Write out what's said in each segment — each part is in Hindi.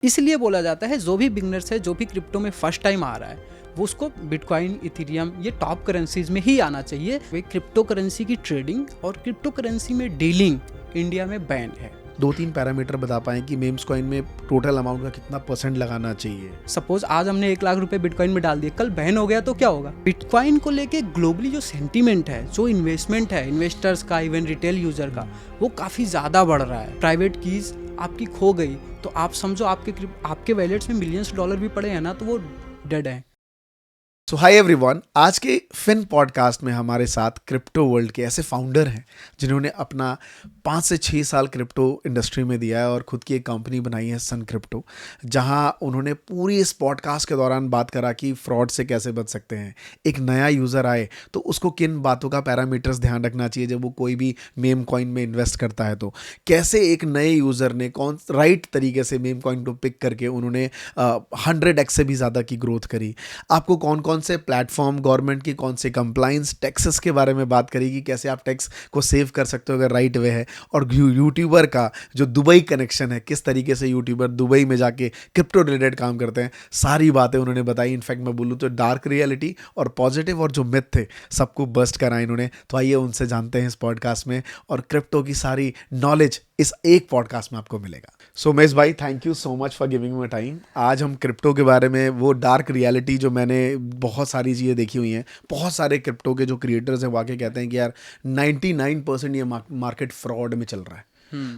इसलिए बोला जाता है जो भी बिगनर्स है, जो भी क्रिप्टो में फर्स्ट टाइम आ रहा है, वो उसको बिटकॉइन, इथेरियम, ये टॉप करेंसीज में ही आना चाहिए। वे क्रिप्टो करेंसी की ट्रेडिंग और क्रिप्टो करेंसी में डीलिंग इंडिया में बैन है। 2-3 पैरामीटर बता पाएं कि मेम्स कॉइन में टोटल अमाउंट का कितना % लगाना चाहिए। सपोज आज हमने 1 लाख रुपए बिटकॉइन में डाल दिए, कल बैन हो गया तो क्या होगा? बिटकॉइन को लेके ग्लोबली जो सेंटीमेंट है, जो इन्वेस्टमेंट है इन्वेस्टर्स का, इवन रिटेल यूजर का, वो काफी ज्यादा बढ़ रहा है। प्राइवेट कीज आपकी खो गई तो आप समझो आपके वैलेट्स में मिलियंस डॉलर भी पड़े हैं ना, तो वो डेड है। सो हाय एवरीवन, आज के फिन पॉडकास्ट में हमारे साथ क्रिप्टो वर्ल्ड के ऐसे फाउंडर हैं जिन्होंने अपना 5 से 6 साल क्रिप्टो इंडस्ट्री में दिया है और खुद की एक कंपनी बनाई है सन क्रिप्टो, जहां उन्होंने पूरी इस पॉडकास्ट के दौरान बात करा कि फ्रॉड से कैसे बच सकते हैं, एक नया यूज़र आए तो उसको किन बातों का पैरामीटर्स ध्यान रखना चाहिए जब वो कोई भी मेम कॉइन में इन्वेस्ट करता है, तो कैसे एक नए यूज़र ने कौन राइट तरीके से मेम कॉइन को पिक करके उन्होंने 100x से भी ज़्यादा की ग्रोथ करी। आपको कौन कौन से प्लेटफॉर्म, गवर्नमेंट की कौन से कंप्लाइंस, टैक्सेस के बारे में बात करेगी, कैसे आप टैक्स को सेव कर सकते हो अगर राइट वे है, और यूट्यूबर का जो दुबई कनेक्शन है, किस तरीके से यूट्यूबर दुबई में जाके क्रिप्टो रिलेटेड काम करते हैं, सारी बातें उन्होंने बताई। इनफैक्ट मैं बोलूँ तो डार्क रियलिटी और पॉजिटिव और जो मिथ थे सबको बस्ट कराए इन्होंने। तो आइए उनसे जानते हैं इस पॉडकास्ट में, और क्रिप्टो की सारी नॉलेज इस एक पॉडकास्ट में आपको मिलेगा। सो महेश भाई, thank you so much for giving me time. आज हम क्रिप्टो के बारे में, वो डार्क रियलिटी जो मैंने बहुत सारी चीज़ें देखी हुई हैं, बहुत सारे क्रिप्टो के जो क्रिएटर्स हैं वाकई कहते हैं कि यार 99% ये मार्केट फ्रॉड में चल रहा है।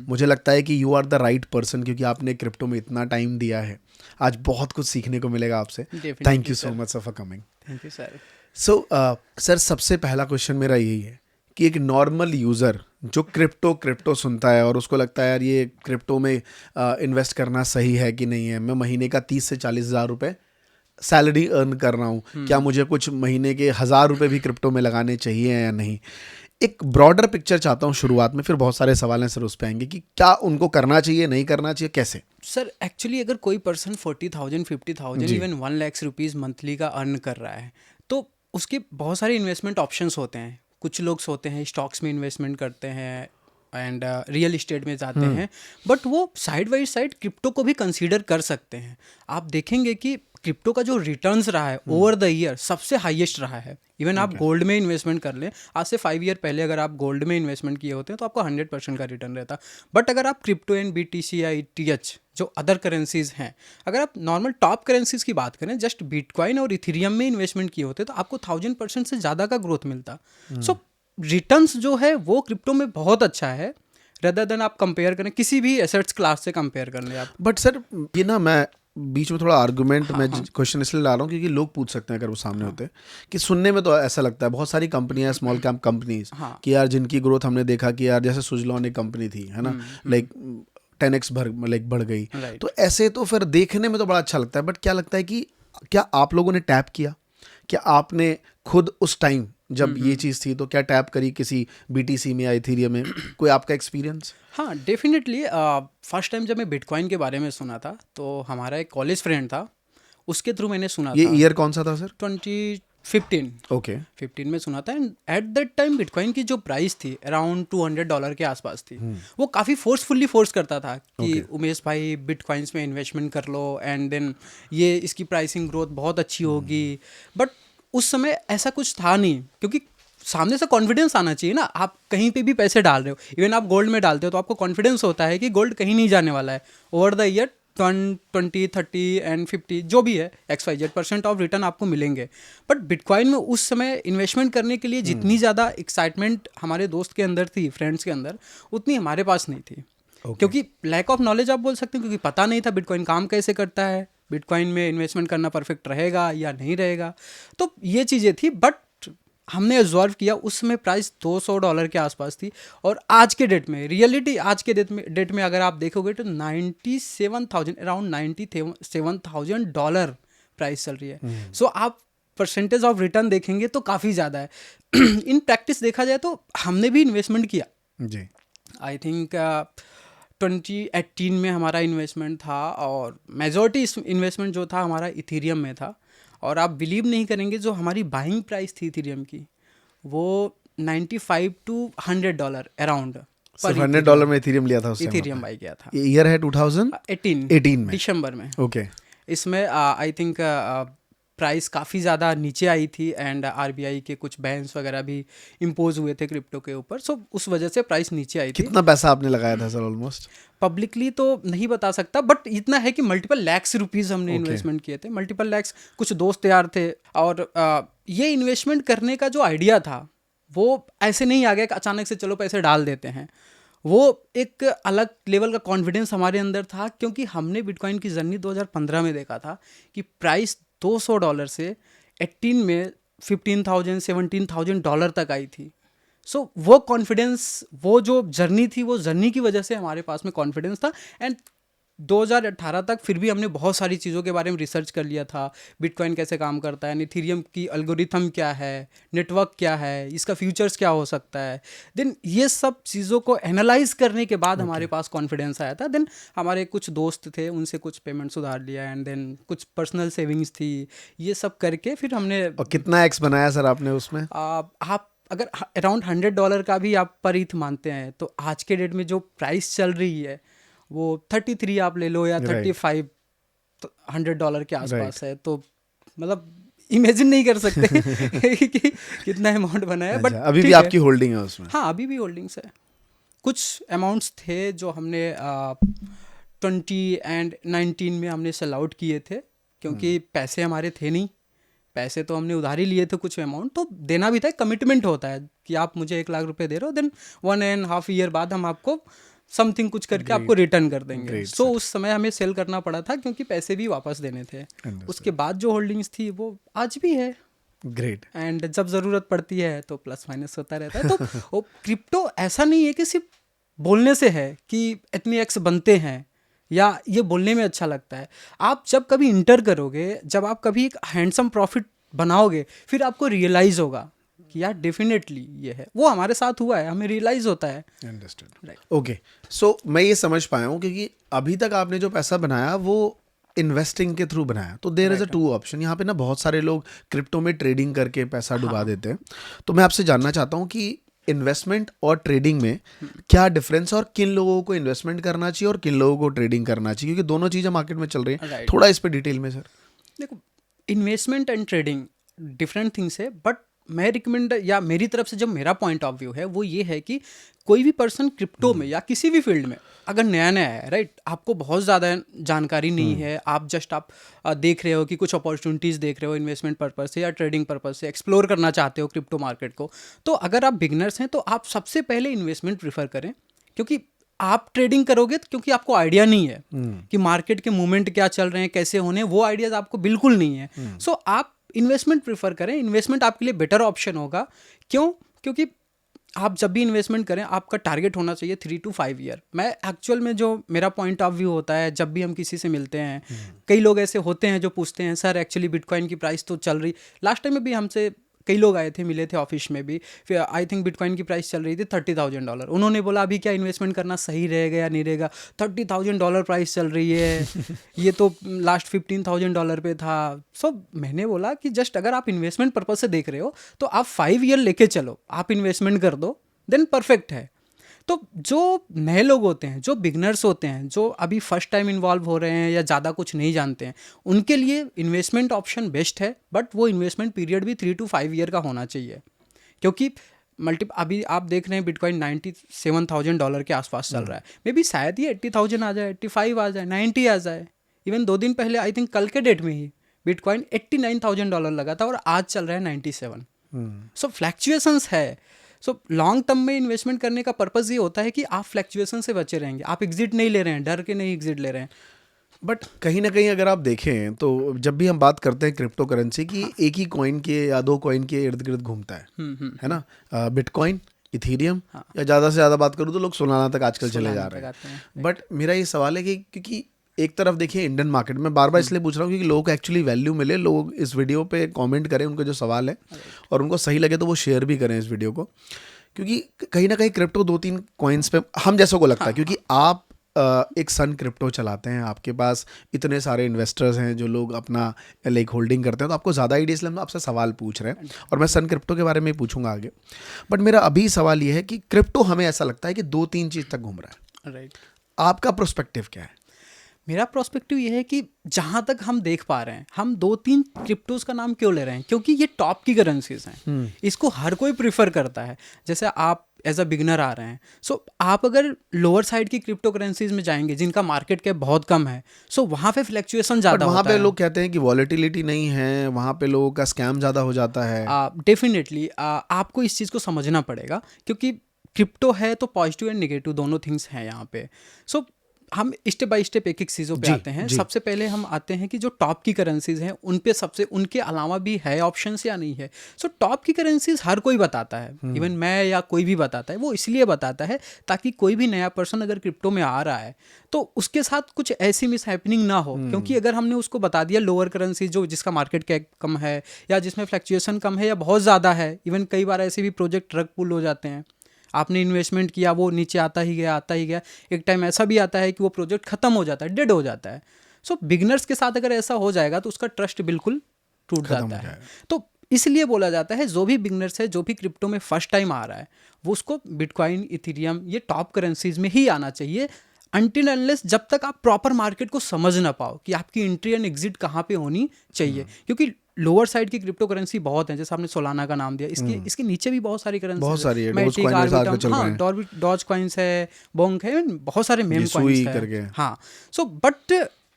मुझे लगता है कि you are the right person, क्योंकि आपने क्रिप्टो में इतना टाइम दिया है। आज बहुत कुछ सीखने को मिलेगा आपसे। Thank you so much for coming. Thank you sir. So sir, सबसे पहला क्वेश्चन मेरा यही है कि एक नॉर्मल यूज़र जो क्रिप्टो सुनता है और उसको लगता है यार ये क्रिप्टो में इन्वेस्ट करना सही है कि नहीं है, मैं महीने का 30 से 40 हज़ार रुपये सैलरी अर्न कर रहा हूँ, क्या मुझे कुछ महीने के 1,000 रुपये भी क्रिप्टो में लगाने चाहिए या नहीं? एक ब्रॉडर पिक्चर चाहता हूँ शुरुआत में, फिर बहुत सारे सवाल हैं सर उस पर आएंगे कि क्या उनको करना चाहिए, नहीं करना चाहिए, कैसे? सर एक्चुअली अगर कोई पर्सन 40,000, 50,000, जी। इवन 1 लाख रुपीज़ मंथली का अर्न कर रहा है, तो उसके बहुत सारे इन्वेस्टमेंट ऑप्शंस होते हैं। कुछ लोग होते हैं स्टॉक्स में इन्वेस्टमेंट करते हैं एंड रियल इस्टेट में जाते हैं, बट वो साइड बाई साइड क्रिप्टो को भी कंसीडर कर सकते हैं। आप देखेंगे कि क्रिप्टो का जो रिटर्न्स रहा है ओवर द ईयर सबसे हाईएस्ट रहा है। इवन आप गोल्ड में इन्वेस्टमेंट कर लें, आज से 5 ईयर पहले अगर आप गोल्ड में इन्वेस्टमेंट किए होते हैं तो आपको 100% का रिटर्न रहता। बट अगर आप क्रिप्टो एंड BTC या ETH जो अदर करेंसीज हैं, अगर आप नॉर्मल टॉप करेंसीज की बात करें, जस्ट बिटकॉइन और इथेरियम में इन्वेस्टमेंट किए होते तो आपको 1000% से ज़्यादा का ग्रोथ मिलता। सो रिटर्न्स जो है वो क्रिप्टो में बहुत अच्छा है, रेदर देन आप कंपेयर करें किसी भी एसेट्स क्लास से कंपेयर कर लें आप। बट सर, ये ना मैं बीच में थोड़ा आर्गुमेंट में क्वेश्चन इसलिए ला रहा हूँ क्योंकि लोग पूछ सकते हैं अगर वो सामने होते हैं कि सुनने में तो ऐसा लगता है बहुत सारी कंपनियां, स्मॉल कैप कंपनीज, कि यार जिनकी ग्रोथ हमने देखा कि यार जैसे सुजलॉन एक कंपनी थी, है ना, लाइक 10x बढ़ गई। तो ऐसे तो फिर देखने में तो बड़ा अच्छा लगता है, बट क्या लगता है कि क्या आप लोगों ने टैप किया? क्या आपने खुद उस टाइम जब ये चीज़ थी तो क्या टैप करी किसी BTC में या इथेरियम में? कोई आपका एक्सपीरियंस? हाँ डेफिनेटली। फर्स्ट टाइम जब मैं बिटकॉइन के बारे में सुना था तो हमारा एक कॉलेज फ्रेंड था, उसके थ्रू मैंने सुना ये था। ईयर कौन सा था सर? 2015। ओके। 15 में सुना था, and at that time bitcoin की जो प्राइस थी अराउंड $200 के आसपास थी। वो काफ़ी फोर्स करता था कि उमेश भाई बिटकॉइंस में इन्वेस्टमेंट कर लो एंड देन ये इसकी प्राइसिंग ग्रोथ बहुत अच्छी होगी। बट उस समय ऐसा कुछ था नहीं, क्योंकि सामने से कॉन्फिडेंस आना चाहिए ना। आप कहीं पे भी पैसे डाल रहे हो, इवन आप गोल्ड में डालते हो तो आपको कॉन्फिडेंस होता है कि गोल्ड कहीं नहीं जाने वाला है। ओवर द ईयर 20, 30 एंड 50 जो भी है XYZ% ऑफ रिटर्न आपको मिलेंगे। बट बिटकॉइन में उस समय इन्वेस्टमेंट करने के लिए जितनी ज़्यादा एक्साइटमेंट हमारे दोस्त के अंदर थी, फ्रेंड्स के अंदर, उतनी हमारे पास नहीं थी। क्योंकि लैक ऑफ नॉलेज आप बोल सकते हैं, क्योंकि पता नहीं था बिटकॉइन काम कैसे करता है, बिटकॉइन में इन्वेस्टमेंट करना परफेक्ट रहेगा या नहीं रहेगा। तो ये चीज़ें थी, बट हमने ऑब्जर्व किया उस समय प्राइस $200 के आसपास थी। और आज के डेट में रियलिटी, आज के डेट में अगर आप देखोगे तो 97,000, अराउंड $97,000 प्राइस चल रही है। सो आप परसेंटेज ऑफ रिटर्न देखेंगे तो काफ़ी ज़्यादा है। इन प्रैक्टिस देखा जाए तो हमने भी इन्वेस्टमेंट किया जी। आई थिंक 2018 में हमारा इन्वेस्टमेंट था, और मेजॉरिटी इन्वेस्टमेंट जो था हमारा इथेरियम में था। और आप बिलीव नहीं करेंगे, जो हमारी बाइंग प्राइस थी इथेरियम की वो $95 to $100 अराउंड सिर्फ $100 में इथेरियम लिया था उससे? इथेरियम बाई किया था। ये ईयर है 2018 में, दिसंबर में। ओके। इसमें आई थिंक प्राइस काफ़ी ज़्यादा नीचे आई थी एंड आरबीआई के कुछ बैन्स वगैरह भी इम्पोज हुए थे क्रिप्टो के ऊपर, सो उस वजह से प्राइस नीचे आई थी। कितना पैसा आपने लगाया था सर ऑलमोस्ट? पब्लिकली तो नहीं बता सकता, बट इतना है कि मल्टीपल लैक्स रुपीज़ हमने इन्वेस्टमेंट किए थे, मल्टीपल लैक्स। कुछ दोस्त यार थे, और ये इन्वेस्टमेंट करने का जो आइडिया था वो ऐसे नहीं आ गया कि अचानक से चलो पैसे डाल देते हैं। वो एक अलग लेवल का कॉन्फिडेंस हमारे अंदर था, क्योंकि हमने बिटकॉइन की जर्नी 2015 में देखा था कि प्राइस $200 से 18 में $15,000 $17,000 तक आई थी। सो वो कॉन्फिडेंस, वो जो जर्नी थी, वो जर्नी की वजह से हमारे पास में कॉन्फिडेंस था। एंड 2018 तक फिर भी हमने बहुत सारी चीज़ों के बारे में रिसर्च कर लिया था, बिटकॉइन कैसे काम करता है, इथेरियम की एल्गोरिथम क्या है, नेटवर्क क्या है, इसका फ्यूचर्स क्या हो सकता है। देन ये सब चीज़ों को एनालाइज करने के बाद हमारे पास कॉन्फिडेंस आया था। देन हमारे कुछ दोस्त थे, उनसे कुछ पेमेंट्स उधार लिया, एंड देन कुछ पर्सनल सेविंग्स थी, ये सब करके फिर हमने। और कितना एक्स बनाया सर आपने उसमें? आप अगर अराउंड $100 का भी आप पर ईथ मानते हैं, तो आज के डेट में जो प्राइस चल रही है वो 33 आप ले लो या 35 $100 के आसपास है, तो मतलब इमेजिन नहीं कर सकते कि कितना अमाउंट बना है। बट अभी भी आपकी होल्डिंग है उसमें? हाँ, अभी भी होल्डिंग्स है। कुछ अमाउंट्स थे जो हमने 20 एंड 19 में हमने सेल आउट किए थे, क्योंकि पैसे हमारे थे नहीं। पैसे तो हमने उधार ही लिए थे, कुछ अमाउंट तो देना भी था। कमिटमेंट होता है कि आप मुझे 1 लाख रुपए दे रहे हो, देन 1.5 ईयर बाद हम आपको समथिंग कुछ करके आपको रिटर्न कर देंगे। सो उस समय हमें सेल करना पड़ा था, क्योंकि पैसे भी वापस देने थे। उसके बाद जो होल्डिंग्स थी वो आज भी है। ग्रेट। एंड जब ज़रूरत पड़ती है तो प्लस माइनस होता रहता है। तो वो क्रिप्टो ऐसा नहीं है कि सिर्फ बोलने से है कि इतने एक्स बनते हैं या ये बोलने में अच्छा लगता है। आप जब कभी इंटर करोगे, जब आप कभी एक हैंडसम प्रॉफिट बनाओगे, फिर आपको रियलाइज़ होगा कि यार डेफिनेटली ये है। वो हमारे साथ हुआ है, हमें रियलाइज़ होता है। Understood, okay. सो मैं ये समझ पाया हूँ, क्योंकि अभी तक आपने जो पैसा बनाया वो इन्वेस्टिंग के थ्रू बनाया, तो देयर इज़ अ 2 ऑप्शन। यहाँ पे ना बहुत सारे लोग क्रिप्टो में ट्रेडिंग करके पैसा डुबा देते हैं। तो मैं आपसे जानना चाहता हूँ कि इन्वेस्टमेंट और ट्रेडिंग में क्या डिफरेंस, और किन लोगों को इन्वेस्टमेंट करना चाहिए और किन लोगों को ट्रेडिंग करना चाहिए, क्योंकि दोनों चीज़ें मार्केट में चल रही हैं। थोड़ा इस पर डिटेल में सर। देखो, investment and trading different things है, बट मैं रिकमेंड, या मेरी तरफ से जो मेरा पॉइंट ऑफ व्यू है वो ये है कि कोई भी पर्सन क्रिप्टो में या किसी भी फील्ड में अगर नया नया है, राइट, आपको बहुत ज़्यादा जानकारी नहीं है, आप देख रहे हो कि कुछ अपॉर्चुनिटीज़ देख रहे हो इन्वेस्टमेंट पर्पज से या ट्रेडिंग पर्पज से, एक्सप्लोर करना चाहते हो क्रिप्टो मार्केट को, तो अगर आप बिगनर्स हैं तो आप सबसे पहले इन्वेस्टमेंट प्रीफर करें। क्योंकि आप ट्रेडिंग करोगे तो क्योंकि आपको आइडिया नहीं है कि मार्केट के मूवमेंट क्या चल रहे हैं, कैसे होने, वो आइडियाज़ आपको बिल्कुल नहीं है। सो आप इन्वेस्टमेंट प्रीफर करें। इन्वेस्टमेंट आपके लिए बेटर ऑप्शन होगा। क्यों? क्योंकि आप जब भी इन्वेस्टमेंट करें, आपका टारगेट होना चाहिए 3 to 5 ईयर। मैं एक्चुअल में जो मेरा पॉइंट ऑफ व्यू होता है, जब भी हम किसी से मिलते हैं, कई लोग ऐसे होते हैं जो पूछते हैं, सर एक्चुअली बिटकॉइन की प्राइस तो चल रही, लास्ट टाइम में भी हमसे कई लोग आए थे, मिले थे ऑफिस में भी, फिर आई थिंक बिटकॉइन की प्राइस चल रही थी $30,000। उन्होंने बोला अभी क्या इन्वेस्टमेंट करना सही रहेगा या नहीं रहेगा, $30,000 प्राइस चल रही है, ये तो लास्ट $15,000 पे था। सो मैंने बोला कि जस्ट अगर आप इन्वेस्टमेंट पर्पज से देख रहे हो तो आप 5 ईयर लेके चलो, आप इन्वेस्टमेंट कर दो, देन परफेक्ट है। तो जो नए लोग होते हैं, जो बिगनर्स होते हैं, जो अभी फर्स्ट टाइम इन्वॉल्व हो रहे हैं या ज़्यादा कुछ नहीं जानते हैं, उनके लिए इन्वेस्टमेंट ऑप्शन बेस्ट है। बट वो इन्वेस्टमेंट पीरियड भी 3 to 5 ईयर का होना चाहिए, क्योंकि अभी आप देख रहे हैं बिटकॉइन $97,000 के आसपास चल रहा है। मे बी शायद ही 80,000 आ जाए, 85 आ जाए, 90 आ जाए। इवन 2 दिन पहले, आई थिंक कल के डेट में ही बिटकॉइन $89,000 लगा था और आज चल रहा है 97। सो फ्लैक्चुएशंस है। सो लॉन्ग टर्म में इन्वेस्टमेंट करने का पर्पज़ ये होता है कि आप फ्लैक्चुएशन से बचे रहेंगे, आप एग्जिट नहीं ले रहे हैं, डर के नहीं एग्जिट ले रहे हैं। बट कहीं ना कहीं अगर आप देखें तो जब भी हम बात करते हैं क्रिप्टो करेंसी की, एक ही कॉइन के या 2 कॉइन के इर्द गिर्द घूमता है ना, बिटकॉइन, इथेरियम, या ज़्यादा से ज़्यादा बात करूँ तो लोग सोलाना तक आजकल चले जा रहे हैं। बट मेरा ये सवाल है कि क्योंकि एक तरफ देखिए इंडियन मार्केट में, बार बार इसलिए पूछ रहा हूँ क्योंकि लोग एक्चुअली वैल्यू मिले, लोग इस वीडियो पे कमेंट करें उनको जो सवाल है, और उनको सही लगे तो वो शेयर भी करें इस वीडियो को, क्योंकि कहीं ना कहीं क्रिप्टो 2-3 कॉइन्स पे हम जैसों को लगता है, क्योंकि आप एक सन क्रिप्टो चलाते हैं, आपके पास इतने सारे इन्वेस्टर्स हैं जो लोग अपना लाइक होल्डिंग करते हैं, तो आपको ज़्यादा आइडिया, इसलिए हम आपसे सवाल पूछ रहे हैं और मैं सन क्रिप्टो के बारे में ही पूछूंगा आगे। बट मेरा अभी सवाल ये है कि क्रिप्टो हमें ऐसा लगता है कि 2-3 चीज़ तक घूम रहा है, राइट। आपका प्रोस्पेक्टिव क्या है? मेरा प्रोस्पेक्टिव ये है कि जहाँ तक हम देख पा रहे हैं, हम 2-3 क्रिप्टोज का नाम क्यों ले रहे हैं, क्योंकि ये टॉप की करेंसीज हैं, इसको हर कोई प्रिफर करता है। जैसे आप एज अ बिगनर आ रहे हैं, सो आप अगर लोअर साइड की क्रिप्टो करेंसीज में जाएंगे जिनका मार्केट कैप बहुत कम है, सो वहाँ पे फ्लैक्चुएशन ज़्यादा वहाँ होता पे है। लोग कहते हैं कि वॉलेटिलिटी नहीं है, वहाँ पे लोगों का स्कैम ज़्यादा हो जाता है। डेफिनेटली आपको इस चीज़ को समझना पड़ेगा, क्योंकि क्रिप्टो है तो पॉजिटिव एंड नेगेटिव दोनों थिंग्स हैं यहाँ पे। सो हम स्टेप बाय स्टेप एक एक चीज़ों पे जी, आते हैं। जी। सबसे पहले हम आते हैं कि जो टॉप की करेंसीज हैं उन पे सबसे, उनके अलावा भी है ऑप्शंस या नहीं है। सो टॉप की करेंसीज हर कोई बताता है, इवन मैं या कोई भी बताता है। वो इसलिए बताता है ताकि कोई भी नया पर्सन अगर क्रिप्टो में आ रहा है तो उसके साथ कुछ ऐसी मिस हैपनिंग ना हो, क्योंकि अगर हमने उसको बता दिया लोअर करेंसी जो जिसका मार्केट कैप कम है या जिसमें फ्लक्चुएशन कम है या बहुत ज़्यादा है, इवन कई बार ऐसे भी प्रोजेक्ट रग पुल हो जाते हैं। आपने इन्वेस्टमेंट किया, वो नीचे आता ही गया, एक टाइम ऐसा भी आता है कि वो प्रोजेक्ट खत्म हो जाता है, डेड हो जाता है। सो बिगनर्स के साथ अगर ऐसा हो जाएगा तो उसका ट्रस्ट बिल्कुल टूट जाता है। तो इसलिए बोला जाता है जो भी बिगनर्स है, जो भी क्रिप्टो में फर्स्ट टाइम आ रहा है, वो उसको बिटकॉइन, इथेरियम, ये टॉप करेंसीज में ही आना चाहिए, अनटिल अनलेस जब तक आप प्रॉपर मार्केट को समझ ना पाओ कि आपकी एंट्री एंड एग्जिट कहाँ पे होनी चाहिए। क्योंकि लोअर साइड की क्रिप्टो करेंसी बहुत है, जैसे आपने सोलाना का नाम दिया, इसके नीचे भी बहुत सारी करेंसी, बहुत सारी है, मैटिक, डोज कॉइन आर्बिट्रम, चल रहे हैं, डॉज कॉइन्स है, बोंक है, बहुत सारे मेम कॉइन्स करके। है। हाँ, सो बट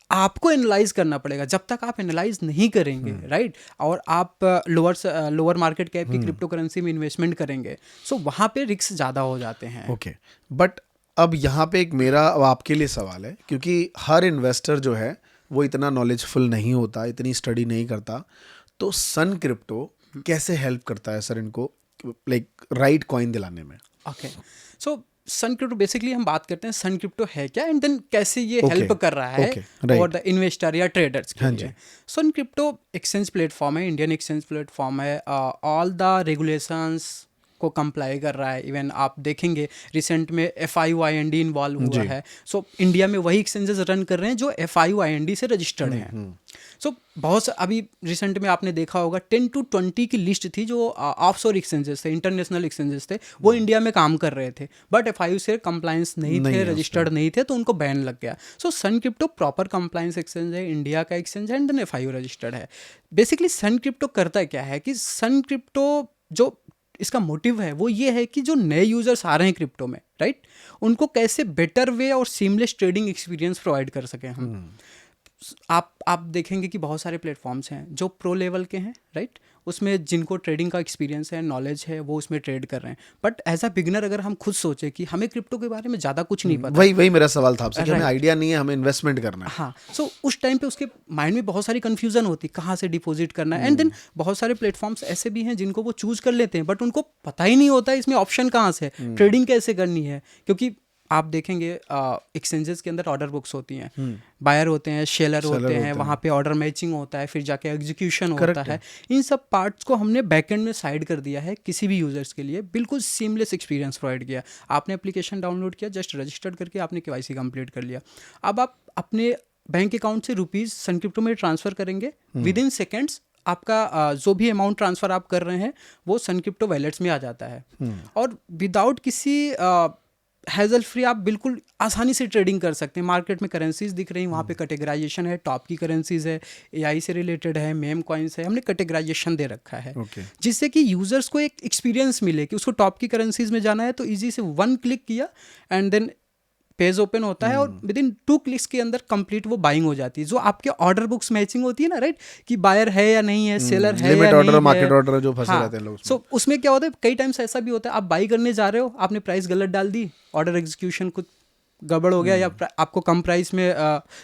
आपको एनालाइज करना पड़ेगा। जब तक आप एनालाइज नहीं करेंगे, राइट, और आप लोअर मार्केट कैप की क्रिप्टो करेंसी में इन्वेस्टमेंट करेंगे, सो वहाँ पे रिस्क ज़्यादा हो जाते हैं। ओके, बट अब यहाँ पे एक मेरा अब आपके लिए सवाल है, क्योंकि हर इन्वेस्टर जो है वो इतना नॉलेजफुल नहीं होता, इतनी स्टडी नहीं करता, तो सन क्रिप्टो कैसे हेल्प करता है सर इनको लाइक राइट कॉइन दिलाने में? ओके, सो सन क्रिप्टो बेसिकली हम बात करते हैं सन क्रिप्टो है क्या, एंड देन कैसे ये हेल्प कर रहा है और द इन्वेस्टर या ट्रेडर्स के लिए। सन क्रिप्टो एक्सचेंज प्लेटफॉर्म है, इंडियन एक्सचेंज प्लेटफॉर्म है, ऑल द रेगुलेशंस को कंप्लाई कर रहा है। इवन आप देखेंगे रिसेंट में FIUIND इन्वॉल्व हुआ है। सो इंडिया में वही एक्सचेंजेस रन कर रहे हैं जो FIUIND से रजिस्टर्ड हैं। सो बहुत अभी रिसेंट में आपने देखा होगा 10 to 20 की लिस्ट थी जो ऑफशोर एक्सचेंजेस थे, इंटरनेशनल एक्सचेंजेस थे, वो इंडिया में काम कर रहे थे, बट FIU से कंप्लायंस नहीं थे, रजिस्टर्ड नहीं थे, तो उनको बैन लग गया। सो सन क्रिप्टो प्रॉपर कंप्लायंस एक्सचेंज है, इंडिया का एक्सचेंज है, एंड देन FIU रजिस्टर्ड है। बेसिकली सन क्रिप्टो करता क्या है कि सन क्रिप्टो जो इसका मोटिव है वो ये है कि जो नए यूजर्स आ रहे हैं क्रिप्टो में, राइट, उनको कैसे बेटर वे और सीमलेस ट्रेडिंग एक्सपीरियंस प्रोवाइड कर सकें हम। आप देखेंगे कि बहुत सारे प्लेटफॉर्म्स हैं जो प्रो लेवल के हैं, राइट, उसमें जिनको ट्रेडिंग का एक्सपीरियंस है, नॉलेज है, वो उसमें ट्रेड कर रहे हैं। बट एज अ बिगनर अगर हम खुद सोचे कि हमें क्रिप्टो के बारे में ज़्यादा कुछ नहीं पता, वही मेरा सवाल था आपसे कि हमें आइडिया नहीं है, हमें इन्वेस्टमेंट करना है। हाँ, सो उस टाइम पे उसके माइंड में बहुत सारी कन्फ्यूजन होती, कहाँ से डिपॉजिट करना है, एंड देन बहुत सारे प्लेटफॉर्म्स ऐसे भी हैं जिनको वो चूज कर लेते हैं, बट उनको पता ही नहीं होता इसमें ऑप्शन कहाँ से, ट्रेडिंग कैसे करनी है। क्योंकि आप देखेंगे एक्सचेंजेस के अंदर ऑर्डर बुक्स होती हैं, बायर होते हैं, सेलर होते हैं, वहाँ पे ऑर्डर मैचिंग होता है, फिर जाके एग्जीक्यूशन होता है। इन सब पार्ट्स को हमने बैकएंड में साइड कर दिया है किसी भी यूजर्स के लिए, बिल्कुल सीमलेस एक्सपीरियंस प्रोवाइड किया। आपने एप्लीकेशन डाउनलोड किया, जस्ट रजिस्टर्ड करके आपने KYC कंप्लीट कर लिया। अब आप अपने बैंक अकाउंट से रुपीज़ सन क्रिप्टो में ट्रांसफ़र करेंगे, विद इन सेकेंड्स आपका जो भी अमाउंट ट्रांसफ़र आप कर रहे हैं वो सन क्रिप्टो वैलेट्स में आ जाता है, और विदाउट किसी हैजल फ्री आप बिल्कुल आसानी से ट्रेडिंग कर सकते हैं। मार्केट में करेंसीज दिख रही हैं, वहाँ पे कैटेगराइजेशन है, टॉप की करेंसीज है, AI से रिलेटेड है, मेम कॉइन्स है, हमने कैटेगराइजेशन दे रखा है, जिससे कि यूजर्स को एक एक्सपीरियंस मिले कि उसको टॉप की करेंसीज में जाना है तो ईजी से 1 क्लिक किया एंड देन पेज ओपन होता है, और विद इन 2 क्लिक्स के अंदर कंप्लीट वो बाइंग हो जाती है। जो आपके ऑर्डर बुक्स मैचिंग होती है ना, राइट, कि बायर है या नहीं है, सेलर है या नहीं है, मार्केट ऑर्डर जो फंसे रहते हैं लोग। सो उसमें क्या होता है, कई टाइम्स ऐसा भी होता है, आप बाई करने जा रहे हो, आपने प्राइस गलत डाल दी, ऑर्डर एग्जीक्यूशन कुछ गड़बड़ हो गया, या आपको कम प्राइस में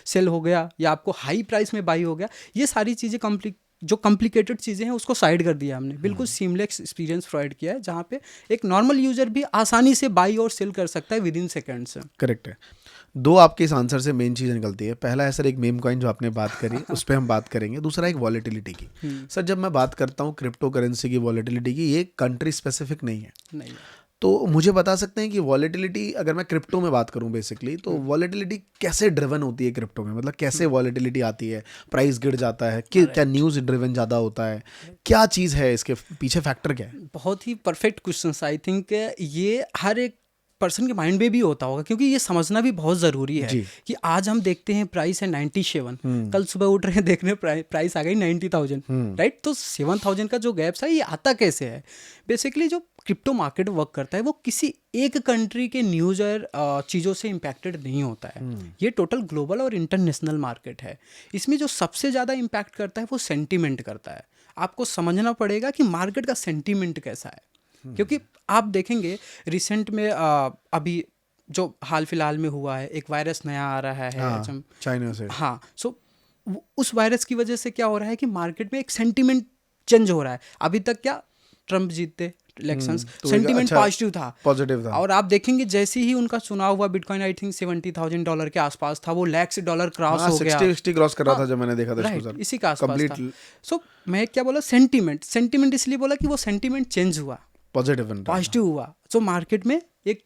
सेल हो गया, या आपको हाई प्राइस में बाई हो गया। ये सारी चीज़ें जो कॉम्प्लिकेटेड चीज़ें हैं उसको साइड कर दिया हमने, बिल्कुल सीमलेस एक्सपीरियंस प्रोवाइड किया है, जहाँ पे एक नॉर्मल यूजर भी आसानी से बाई और सेल कर सकता है विद इन सेकेंड्स। करेक्ट है। 2 आपके इस आंसर से मेन चीज़ निकलती है। पहला है सर एक मेम कॉइन जो आपने बात करी, उस पर हम बात करेंगे। दूसरा एक वॉलेटिलिटी की। सर जब मैं बात करता हूँ क्रिप्टो करेंसी की वॉलेटिलिटी की, ये कंट्री स्पेसिफिक नहीं है। तो मुझे बता सकते हैं कि वॉलेटिलिटी, अगर मैं क्रिप्टो में बात करूं बेसिकली, तो वॉलेटिलिटी कैसे ड्रिवन होती है क्रिप्टो में? मतलब कैसे वॉलेटिलिटी आती है, प्राइस गिर जाता है कि क्या न्यूज़ ड्रिवन ज़्यादा होता है, क्या चीज़ है इसके पीछे, फैक्टर क्या है? बहुत ही परफेक्ट क्वेश्चन। आई थिंक ये हर एक पर्सन के माइंड में भी होता होगा, क्योंकि ये समझना भी बहुत ज़रूरी है जी। कि आज हम देखते हैं प्राइस है 97, कल सुबह उठ रहे हैं देख रहे हैं प्राइस आ गई 90,000, राइट? तो 7,000 का जो गैप्स है ये आता कैसे है? बेसिकली जो क्रिप्टो मार्केट वर्क करता है वो किसी एक कंट्री के न्यूज़ और चीज़ों से इम्पैक्टेड नहीं होता है। ये टोटल ग्लोबल और इंटरनेशनल मार्केट है। इसमें जो सबसे ज़्यादा इम्पैक्ट करता है वो सेंटीमेंट करता है। आपको समझना पड़ेगा कि मार्केट का सेंटीमेंट कैसा है, क्योंकि आप देखेंगे रिसेंट में अभी जो हाल फिलहाल में हुआ है, एक वायरस नया आ रहा है चाइना से। हाँ, सो उस वायरस की वजह से क्या हो रहा है कि मार्केट में एक सेंटीमेंट चेंज हो रहा है। अभी तक क्या ट्रम्प जीतते इलेक्शंस, तो सेंटीमेंट अच्छा, पॉजिटिव था। और आप देखेंगे जैसे ही उनका चुनाव हुआ, बिटकॉइन आई थिंक $70,000 के आसपास था, वो $100,000 क्रॉस हो गया, 60 क्रॉस कर रहा था जब मैंने देखा था राइट, इसको, इसी का आसपास था। कंप्लीट सो मैं क्या बोला, सेंटीमेंट इसलिए बोला कि वो सेंटीमेंट चेंज हुआ, पॉजिटिव हुआ। सो मार्केट में एक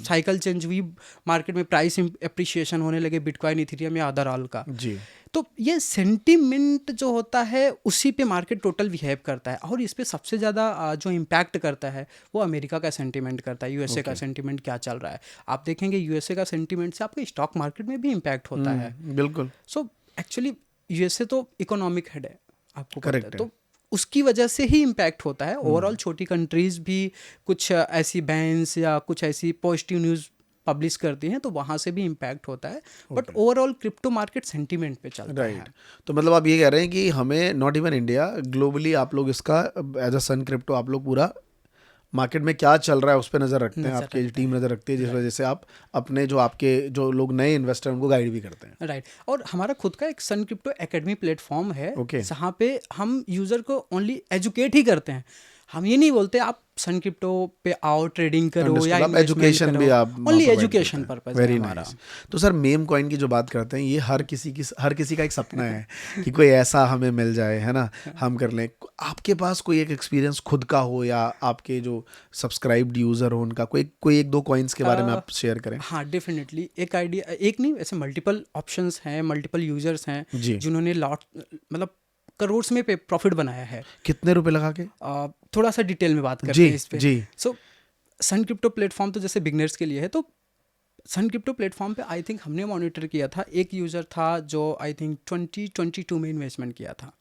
साइकिल चेंज हुई, मार्केट में प्राइस एप्रिसिएशन होने लगे बिटकॉइन, इथेरियम या अदर ऑल का। जी। तो ये सेंटीमेंट जो होता है उसी पे मार्केट टोटल बिहेव करता है, और इस पे सबसे ज़्यादा जो इम्पैक्ट करता है वो अमेरिका का सेंटीमेंट करता है, यूएसए का सेंटीमेंट क्या चल रहा है। आप देखेंगे यूएसए का सेंटीमेंट से आपके स्टॉक मार्केट में भी इम्पैक्ट होता है। बिल्कुल। सो एक्चुअली यूएसए तो इकोनॉमिक हेड है, आपको पता करेक्ट है, तो उसकी वजह से ही इम्पैक्ट होता है। ओवरऑल छोटी कंट्रीज भी कुछ ऐसी बैंस या कुछ ऐसी पॉजिटिव न्यूज़ पब्लिश करती हैं तो वहाँ से भी इम्पैक्ट होता है, but overall crypto market sentiment पे चलता है। तो मतलब आप ये कह रहे हैं कि हमें, नॉट इवन इंडिया, ग्लोबली आप लोग इसका एज अ सन क्रिप्टो आप लोग पूरा मार्केट में क्या चल रहा है उस पर नज़र रखते हैं, आपकी टीम नज़र रखती है, जिस वजह से आप अपने जो लोग नए इन्वेस्टर उनको गाइड भी करते हैं। राइट। और हमारा खुद का एक सन क्रिप्टो एकेडमी प्लेटफॉर्म है, जहाँ पे हम यूज़र को ओनली एजुकेट ही करते हैं। हम ये नहीं बोलते आप सन क्रिप्टो पे आओ ट्रेडिंग करो या एजुकेशन भी आप, ओनली एजुकेशन पर्पस है हमारा। तो सर मेम कॉइन की जो बात करते हैं, ये हर किसी का एक सपना है कि कोई ऐसा हमें मिल जाए, है ना, हम कर लें। आपके पास कोई एक एक्सपीरियंस खुद का हो या आपके जो सब्सक्राइब्ड यूजर हो उनका कोई एक दो कॉइन्स के बारे में आप शेयर करें? हाँ, डेफिनेटली। एक आइडिया, एक नहीं, ऐसे मल्टीपल ऑप्शंस हैं, मल्टीपल यूजर्स हैं जिन्होंने मतलब करोड़ में पे प्रॉफिट बनाया है। कितने रुपए लगा के? थोड़ा सा डिटेल में बात करते हैं इस पे। सो सन क्रिप्टो प्लेटफॉर्म तो जैसे बिगनर्स के लिए है, तो सन क्रिप्टो प्लेटफॉर्म पे आई थिंक हमने मॉनिटर किया था, एक यूज़र था जो आई थिंक 2022 में इन्वेस्टमेंट किया था,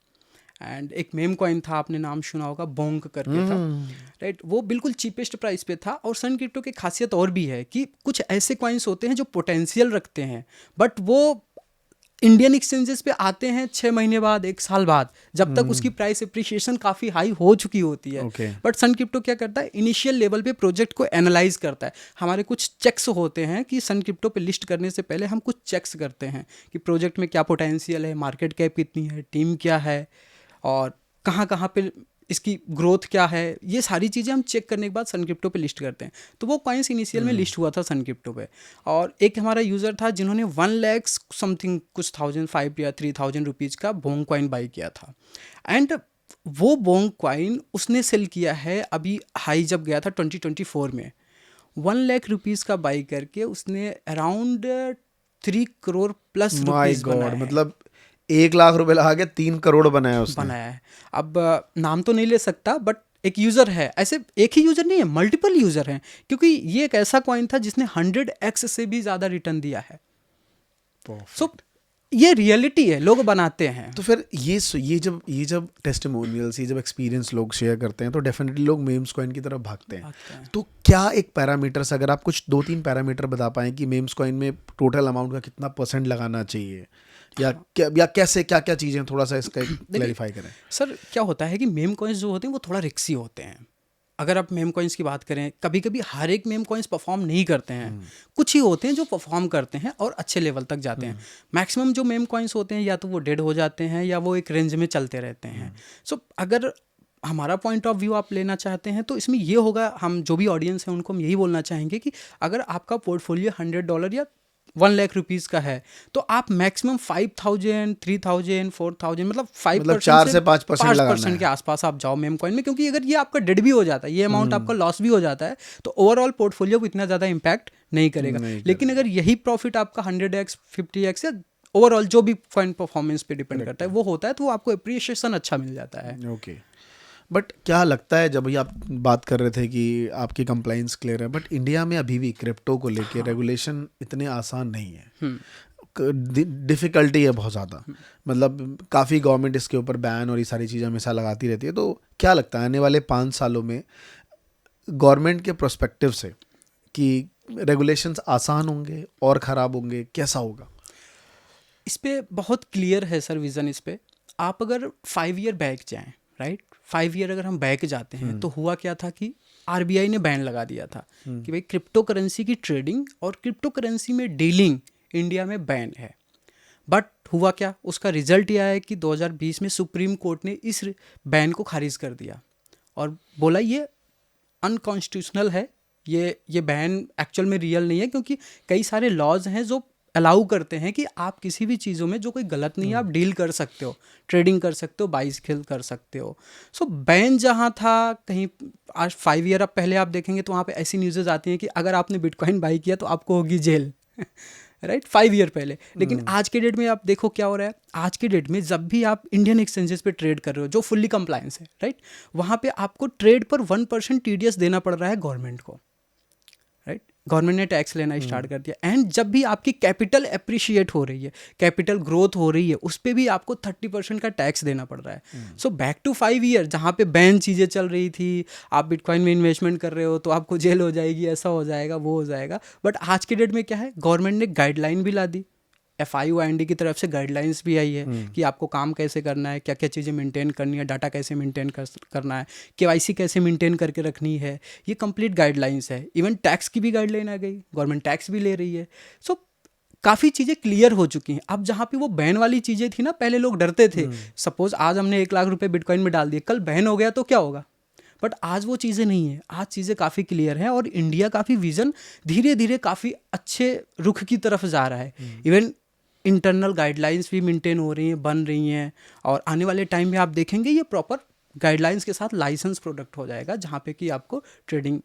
एंड एक मेम कॉइन था, आपने नाम सुना होगा, बोंक करके था, राइट? वो बिल्कुल चीपेस्ट प्राइस पे था। और सन क्रिप्टो की खासियत और भी है कि कुछ ऐसे कॉइन्स होते हैं जो पोटेंशियल रखते हैं, बट वो इंडियन एक्सचेंजेस पे आते हैं 6 महीने बाद, 1 साल बाद, जब तक उसकी प्राइस एप्रिसिएशन काफ़ी हाई हो चुकी होती है। बट सन क्रिप्टो क्या करता है, इनिशियल लेवल पे प्रोजेक्ट को एनालाइज करता है। हमारे कुछ चेक्स होते हैं कि सन क्रिप्टो पे लिस्ट करने से पहले हम कुछ चेक्स करते हैं कि प्रोजेक्ट में क्या पोटेंशियल है, मार्केट कैप कितनी है, टीम क्या है, और कहाँ पे इसकी ग्रोथ क्या है। ये सारी चीज़ें हम चेक करने के बाद सन क्रिप्टो पे लिस्ट करते हैं। तो वो कॉइन्स इनिशियल में लिस्ट हुआ था सन क्रिप्टो पे। और एक हमारा यूज़र था जिन्होंने 1 लाख समथिंग कुछ 1,500 या 3,000 रुपीज़ का बोंग कॉइन बाई किया था, एंड वो बोंग कॉइन उसने सेल किया है अभी हाई जब गया था 2024 में, 1 लाख रुपीज़ का बाई करके उसने अराउंड 3 करोड़ प्लस रुपीज़ बनाया। मतलब 1 लाख रुपए लगा के 3 करोड़ बनाया है। अब नाम तो नहीं ले सकता, बट एक यूज़र है, ऐसे एक ही यूज़र नहीं है, मल्टीपल यूज़र हैं, क्योंकि ये एक ऐसा कॉइन था जिसने 100x से भी ज़्यादा रिटर्न दिया है। सो ये रियलिटी है, लोग बनाते हैं। तो फिर ये जब टेस्टिमोनियल्स, ये जब एक्सपीरियंस लोग शेयर करते हैं तो डेफिनेटली लोग मेम्स कॉइन की तरफ भागते हैं। तो क्या एक पैरामीटर्स, अगर आप कुछ 2-3 पैरामीटर बता पाएं कि मेम्स कॉइन में टोटल अमाउंट का कितना % लगाना चाहिए, या कैसे, क्या चीज़ें, थोड़ा सा इसका क्लैरिफाई करें। सर क्या होता है कि मेम कॉइन्स जो होते हैं वो थोड़ा रिस्की होते हैं। अगर आप मेम कॉइन्स की बात करें, कभी कभी हर एक मेम कॉइन्स परफॉर्म नहीं करते हैं, कुछ ही होते हैं जो परफॉर्म करते हैं और अच्छे लेवल तक जाते हैं। मैक्सिमम जो मेम कॉइन्स होते हैं या तो वो डेड हो जाते हैं या वो एक रेंज में चलते रहते हैं। सो अगर हमारा पॉइंट ऑफ व्यू आप लेना चाहते हैं तो इसमें ये होगा, हम जो भी ऑडियंस है उनको हम यही बोलना चाहेंगे कि अगर आपका पोर्टफोलियो $100 या 1 लाख रुपीज़ का है तो आप मैक्सिमम 5,000, 3,000, 4,000 मतलब 5% मतलब 4 से 5% लगाना है। के आसपास आप जाओ मेम कॉइन में, क्योंकि अगर ये आपका डेड भी हो जाता है, ये अमाउंट आपका लॉस भी हो जाता है, तो ओवरऑल पोर्टफोलियो को इतना ज़्यादा इम्पैक्ट नहीं करेगा। लेकिन अगर यही प्रॉफिट आपका 100x 50x या ओवरऑल जो भी कॉइन परफॉर्मेंस पे डिपेंड करता है वो होता है, तो वो आपको अप्रिशिएशन अच्छा मिल जाता है। ओके, बट क्या लगता है, जब भी आप बात कर रहे थे कि आपकी कंप्लाइंस क्लियर है, बट इंडिया में अभी भी क्रिप्टो को लेके रेगुलेशन इतने आसान नहीं है, डिफ़िकल्टी है बहुत ज़्यादा। मतलब काफ़ी गवर्नमेंट इसके ऊपर बैन और ये सारी चीज़ें हमेशा लगाती रहती है। तो क्या लगता है आने वाले 5 सालों में गवर्नमेंट के पर्सपेक्टिव से कि रेगुलेशंस आसान होंगे और ख़राब होंगे, कैसा होगा? इस पे बहुत क्लियर है सर विज़न। इस पे आप अगर 5 ईयर बैक जाएं, राइट, 5 ईयर अगर हम बैक जाते हैं तो हुआ क्या था कि आरबीआई ने बैन लगा दिया था कि भाई क्रिप्टो करेंसी की ट्रेडिंग और क्रिप्टो करेंसी में डीलिंग इंडिया में बैन है। बट हुआ क्या, उसका रिजल्ट यह है कि 2020 में सुप्रीम कोर्ट ने इस बैन को खारिज कर दिया और बोला ये अनकॉन्स्टिट्यूशनल है, ये बैन एक्चुअल में रियल नहीं है, क्योंकि कई सारे लॉज हैं जो अलाउ करते हैं कि आप किसी भी चीज़ों में जो कोई गलत नहीं है आप डील कर सकते हो, ट्रेडिंग कर सकते हो, बाई सेल कर सकते हो। सो बैन जहाँ था कहीं आज 5 ईयर अब पहले आप देखेंगे तो वहाँ पे ऐसी न्यूज़ेज आती हैं कि अगर आपने बिटकॉइन बाई किया तो आपको होगी जेल राइट, 5 ईयर पहले। लेकिन आज के डेट में आप देखो क्या हो रहा है, आज के डेट में जब भी आप इंडियन एक्सचेंजेस पे ट्रेड कर रहे हो जो फुल्ली कंप्लायंस है, राइट, वहाँ पे आपको ट्रेड पर 1% TDS देना पड़ रहा है गवर्नमेंट को, राइट। गवर्नमेंट ने टैक्स लेना स्टार्ट कर दिया। एंड जब भी आपकी कैपिटल एप्रिशिएट हो रही है, कैपिटल ग्रोथ हो रही है, उस पर भी आपको 30% का टैक्स देना पड़ रहा है। सो बैक टू 5 ईयर जहाँ पे बैन चीज़ें चल रही थी, आप बिटकॉइन में इन्वेस्टमेंट कर रहे हो तो आपको जेल हो जाएगी, ऐसा हो जाएगा, वो हो जाएगा। बट आज के डेट में क्या है, गवर्नमेंट ने गाइडलाइन भी ला दी, FIO की तरफ से गाइडलाइंस भी आई है कि आपको काम कैसे करना है, क्या क्या चीज़ें मेंटेन करनी है, डाटा कैसे मेंटेन करना है, KYC कैसे मेंटेन करके रखनी है, ये कंप्लीट गाइडलाइंस है। इवन टैक्स की भी गाइडलाइन आ गई, गवर्नमेंट टैक्स भी ले रही है। सो काफ़ी चीज़ें क्लियर हो चुकी हैं। अब जहाँ पे वो बैन वाली चीज़ें थी ना, पहले लोग डरते थे, सपोज आज हमने 1 लाख रुपए बिटकॉइन में डाल दिए, कल बैन हो गया तो क्या होगा। बट आज वो चीज़ें नहीं है, आज चीज़ें काफ़ी क्लियर हैं और इंडिया काफ़ी विजन धीरे धीरे काफ़ी अच्छे रुख की तरफ जा रहा है। इवन इंटरनल गाइडलाइंस भी मेंटेन हो रही हैं, बन रही हैं, और आने वाले टाइम में आप देखेंगे ये प्रॉपर गाइडलाइंस के साथ लाइसेंस प्रोडक्ट हो जाएगा, जहाँ पे कि आपको ट्रेडिंग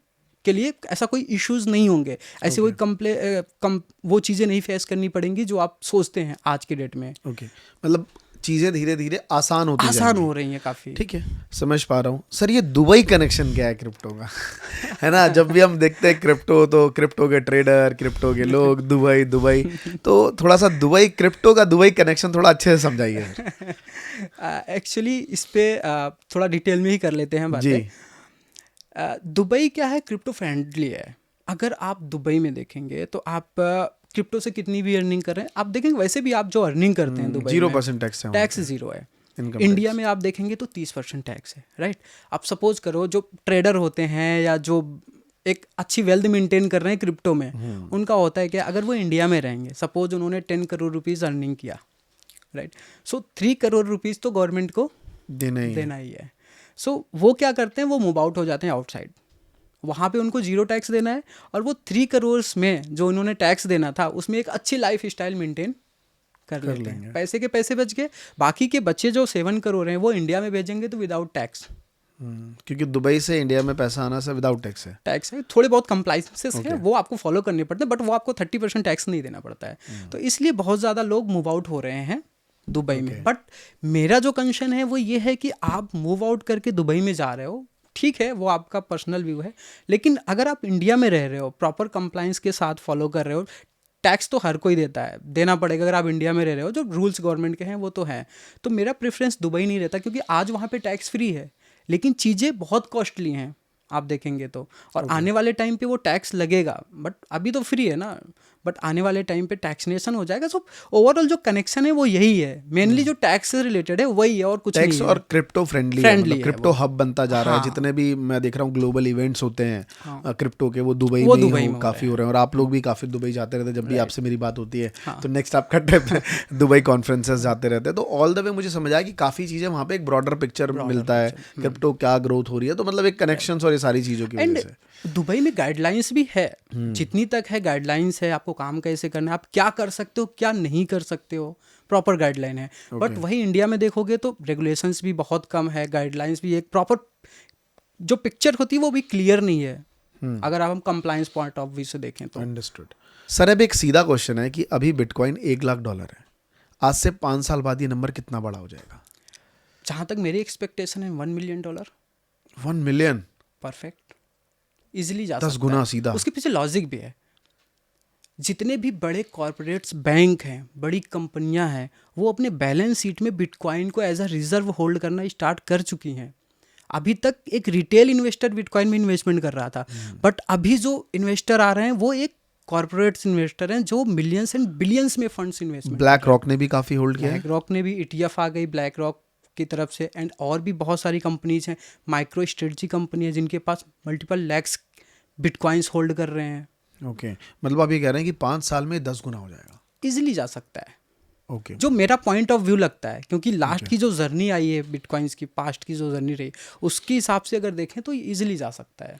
के लिए ऐसा कोई इश्यूज नहीं होंगे, ऐसे कोई वो चीज़ें नहीं फेस करनी पड़ेंगी जो आप सोचते हैं आज के डेट में। मतलब चीज़ें धीरे धीरे आसान हो रही हैं काफ़ी। ठीक है, समझ पा रहा हूँ सर। ये दुबई कनेक्शन क्या है क्रिप्टो का? है ना, जब भी हम देखते हैं क्रिप्टो तो क्रिप्टो के ट्रेडर, क्रिप्टो के लोग, दुबई तो थोड़ा सा दुबई क्रिप्टो का दुबई कनेक्शन थोड़ा अच्छे से समझाइए। एक्चुअली इस पे थोड़ा डिटेल में ही कर लेते हैं बातें। दुबई क्या है, क्रिप्टो फ्रेंडली है। अगर आप दुबई में देखेंगे तो आप क्रिप्टो से कितनी भी अर्निंग कर रहे हैं, आप देखेंगे वैसे भी आप जो अर्निंग करते हैं दुबई 0% टैक्स 0 है। इंडिया में आप देखेंगे तो 30% टैक्स है, राइट। आप सपोज करो जो ट्रेडर होते हैं या जो एक अच्छी वेल्थ मेंटेन कर रहे हैं क्रिप्टो में, उनका होता है कि अगर वो इंडिया में रहेंगे, सपोज उन्होंने 10 करोड़ रुपीज़ अर्निंग किया, राइट, सो 3 करोड़ रुपीज़ तो गवर्नमेंट को देना ही है। सो वो क्या करते हैं, वो मूव आउट हो जाते हैं आउटसाइड, वहाँ पे उनको 0 टैक्स देना है, और वो 3 करोड़ में जो उन्होंने टैक्स देना था उसमें एक अच्छी लाइफ स्टाइल मेंटेन कर लेते हैं। पैसे के पैसे बच गए, बाकी के बच्चे जो 7 करोड़ हैं वो इंडिया में भेजेंगे तो विदाउट टैक्स, क्योंकि दुबई से इंडिया में पैसा आना से विदाउट टैक्स है। थोड़े बहुत कंप्लाइंसेस हैं वो आपको फॉलो करने पड़ते हैं, बट वो आपको 30% टैक्स नहीं देना पड़ता है। तो इसलिए बहुत ज़्यादा लोग मूव आउट हो रहे हैं दुबई में। बट मेरा जो कंसर्न है वो ये है कि आप मूव आउट करके दुबई में जा रहे हो, ठीक है, वो आपका पर्सनल व्यू है, लेकिन अगर आप इंडिया में रह रहे हो, प्रॉपर कंप्लाइंस के साथ फॉलो कर रहे हो, टैक्स तो हर कोई देता है, देना पड़ेगा अगर आप इंडिया में रह रहे हो, जो रूल्स गवर्नमेंट के हैं वो तो हैं। तो मेरा प्रेफरेंस दुबई नहीं रहता, क्योंकि आज वहाँ पे टैक्स फ्री है, लेकिन चीज़ें बहुत कॉस्टली हैं आप देखेंगे तो, और आने वाले टाइम पे वो टैक्स लगेगा। बट अभी तो फ्री है ना, बट आने वाले टाइम पे टैक्सेशन हो जाएगा। सो ओवरऑल जो कनेक्शन है वो यही है, मेनली जो टैक्स से रिलेटेड है वही है, और कुछ नहीं है। और क्रिप्टो फ्रेंडली है, मतलब क्रिप्टो हब बनता जा रहा है। जितने भी मैं देख रहा हूँ ग्लोबल इवेंट्स होते हैं क्रिप्टो के, वो दुबई में काफ़ी हो रहे हैं, और आप लोग भी काफ़ी दुबई जाते रहते हैं। जब भी आपसे मेरी बात होती है तो नेक्स्ट आपका ट्रिप दुबई कॉन्फ्रेंसेस जाते रहते हैं। तो ऑल द वे मुझे समझ आया कि काफ़ी चीज़ें वहाँ पे एक ब्रॉडर पिक्चर मिलता है, क्रिप्टो क्या ग्रोथ हो रही है, तो मतलब एक कनेक्शंस और ये सारी चीज़ों की वजह से। दुबई में गाइडलाइंस भी है, जितनी तक है गाइडलाइंस है, आपको काम कैसे करना है, आप क्या कर सकते हो क्या नहीं कर सकते हो, प्रॉपर गाइडलाइन है। बट वही इंडिया में देखोगे तो रेगुलेशंस भी बहुत कम है, गाइडलाइंस भी एक प्रॉपर जो पिक्चर होती है वो भी क्लियर नहीं है, अगर आप हम कंप्लायंस पॉइंट ऑफ व्यू से देखें तो। Understood sir. अब एक सीधा क्वेश्चन है कि अभी बिटकॉइन $1,00,000 है, आज से 5 साल बाद ये नंबर कितना बड़ा हो जाएगा? जहाँ तक मेरी एक्सपेक्टेशन है $1 मिलियन। 1 मिलियन? परफेक्ट, इजिली जा सकता 10 गुना है। सीधा। उसके पीछे लॉजिक भी है, जितने भी बड़े कॉरपोरेट्स, बैंक हैं, बड़ी कंपनियां हैं, वो अपने बैलेंस शीट में बिटकॉइन को एज अ रिजर्व होल्ड करना स्टार्ट कर चुकी हैं। अभी तक एक रिटेल इन्वेस्टर बिटकॉइन में इन्वेस्टमेंट कर रहा था, बट अभी जो इन्वेस्टर आ रहे हैं वो एक कॉरपोरेट इन्वेस्टर हैं जो मिलियंस एंड बिलियंस में फंड्स इन्वेस्टमेंट। ब्लैक रॉक ने भी काफ़ी होल्ड किया है। ब्लैक रॉक ने भी ETF आ गई ब्लैक रॉक की तरफ से, एंड और भी बहुत सारी कंपनीज हैं, माइक्रो स्ट्रेटजी कंपनी है जिनके पास मल्टीपल लैक्स बिटकॉइंस होल्ड कर रहे हैं। ओके, मतलब आप ये कह रहे हैं कि 5 साल में 10 गुना हो जाएगा? इजीली जा सकता है। ओके, जो मेरा पॉइंट ऑफ व्यू लगता है, क्योंकि लास्ट की जो जर्नी आई है बिटकॉइंस की, पास्ट की जो जर्नी रही, उसके हिसाब से अगर देखें तो इजीली जा सकता है।